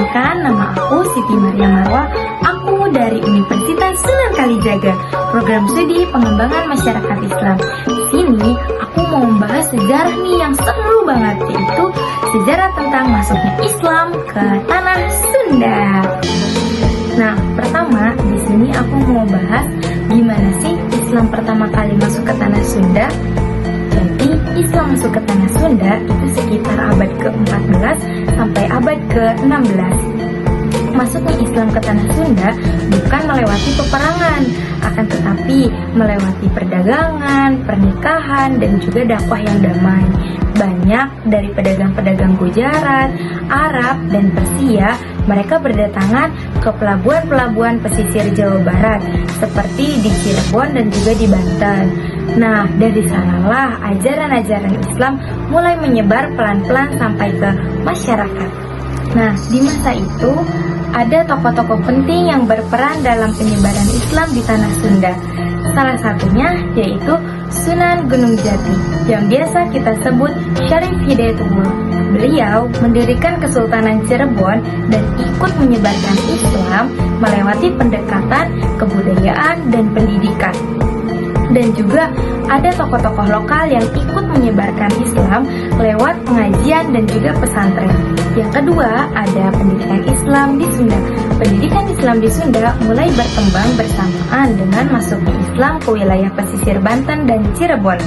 Perkenalkan, nama aku Siti Maria Marwa. Aku dari Universitas Sunan Kalijaga, program studi pengembangan masyarakat Islam. Di sini aku mau membahas sejarah nih yang seru banget, yaitu sejarah tentang masuknya Islam ke tanah Sunda. Nah, pertama di sini aku mau bahas gimana sih Islam pertama kali masuk ke tanah Sunda. Jadi, Islam masuk ke tanah Sunda itu sekitar abad ke-14 sampai abad ke-16. Masuknya Islam ke tanah Sunda bukan melewati peperangan, akan tetapi melewati perdagangan, pernikahan, dan juga dakwah yang damai. Banyak dari pedagang-pedagang Gujarat, Arab, dan Persia, mereka berdatangan ke pelabuhan-pelabuhan pesisir Jawa Barat, seperti di Cirebon dan juga di Banten. Nah, dari sanalah ajaran-ajaran Islam mulai menyebar pelan-pelan sampai ke masyarakat. Nah, di masa itu, ada tokoh-tokoh penting yang berperan dalam penyebaran Islam di tanah Sunda. Salah satunya yaitu Sunan Gunung Jati, yang biasa kita sebut Syarif Hidayatullah. Beliau mendirikan Kesultanan Cirebon dan ikut menyebarkan Islam melewati pendekatan kebudayaan dan pendidikan. Dan juga ada tokoh-tokoh lokal yang ikut menyebarkan Islam lewat pengajian dan juga pesantren. Yang kedua, ada pendidikan Islam di Sunda. Pendidikan Islam di Sunda mulai berkembang bersamaan dengan masuknya Islam ke wilayah pesisir Banten dan Cirebon.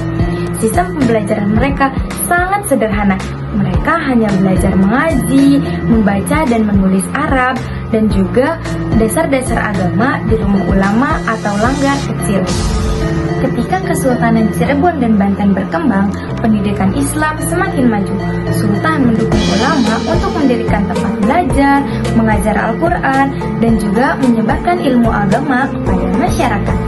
Sistem pembelajaran mereka sangat sederhana. Mereka hanya belajar mengaji, membaca dan menulis Arab, dan juga dasar-dasar agama di rumah ulama atau langgar kecil. Ketika Kesultanan Cirebon dan Banten berkembang, pendidikan Islam semakin maju. Sultan mendukung ulama untuk mendirikan tempat belajar, mengajar Al-Quran, dan juga menyebarkan ilmu agama kepada masyarakat.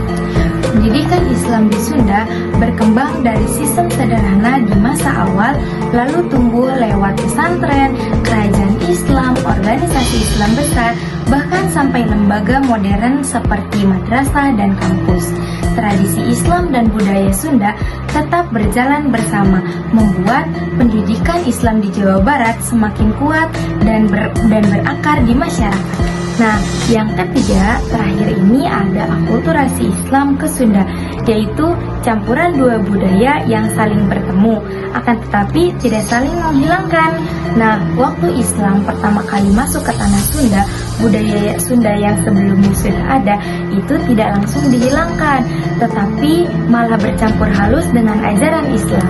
Pendidikan Islam di Sunda berkembang dari sistem sederhana di masa awal, lalu tumbuh lewat pesantren, kerajaan Islam, organisasi Islam besar, bahkan sampai lembaga modern seperti madrasah dan kampus. Tradisi Islam dan budaya Sunda tetap berjalan bersama, membuat pendidikan Islam di Jawa Barat semakin kuat dan berakar di masyarakat. Nah, yang ketiga, terakhir ini ada akulturasi Islam ke Sunda, yaitu campuran dua budaya yang saling bertemu, akan tetapi tidak saling menghilangkan. Nah, waktu Islam pertama kali masuk ke tanah Sunda, budaya Sunda yang sebelumnya sudah ada itu tidak langsung dihilangkan, tetapi malah bercampur halus dengan ajaran Islam.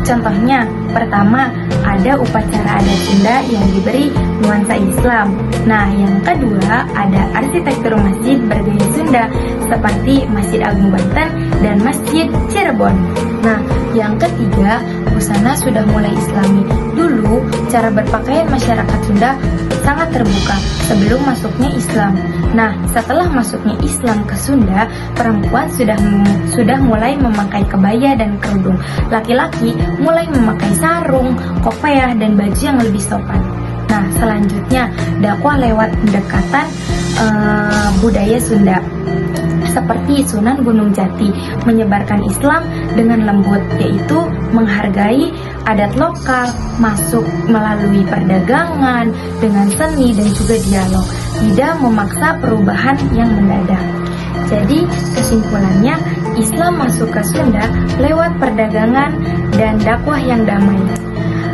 Contohnya, pertama, ada upacara adat Sunda yang diberi nuansa Islam. Nah, yang kedua, ada arsitektur masjid bergaya Sunda seperti Masjid Agung Banten dan Masjid Cirebon. Nah, yang ketiga, busana sudah mulai Islami. Dulu, cara berpakaian masyarakat Sunda sangat terbuka sebelum masuknya Islam. Nah, setelah masuknya Islam ke Sunda, perempuan sudah mulai memakai kebaya dan kerudung. Laki-laki mulai memakai sarung, kopiah, dan baju yang lebih sopan. Nah, selanjutnya dakwah lewat pendekatan budaya Sunda, seperti Sunan Gunung Jati menyebarkan Islam dengan lembut, yaitu menghargai adat lokal, masuk melalui perdagangan dengan seni dan juga dialog, tidak memaksa perubahan yang mendadak. Jadi kesimpulannya, Islam masuk ke Sunda lewat perdagangan dan dakwah yang damai.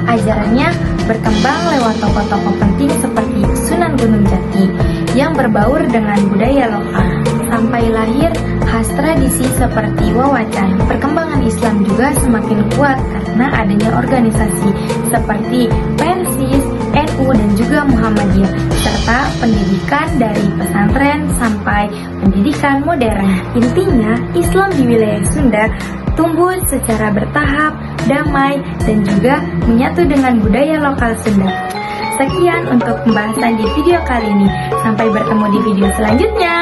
Ajarannya berkembang lewat tokoh-tokoh penting seperti Sunan Gunung Jati yang berbaur dengan budaya lokal, sampai lahir khas tradisi seperti Wawacan. Perkembangan Islam juga semakin kuat karena adanya organisasi seperti Persis, NU, dan juga Muhammadiyah, serta pendidikan dari pesantren sampai pendidikan modern. Intinya, Islam di wilayah Sunda tumbuh secara bertahap, damai, dan juga menyatu dengan budaya lokal Sunda. Sekian untuk pembahasan di video kali ini. Sampai bertemu di video selanjutnya.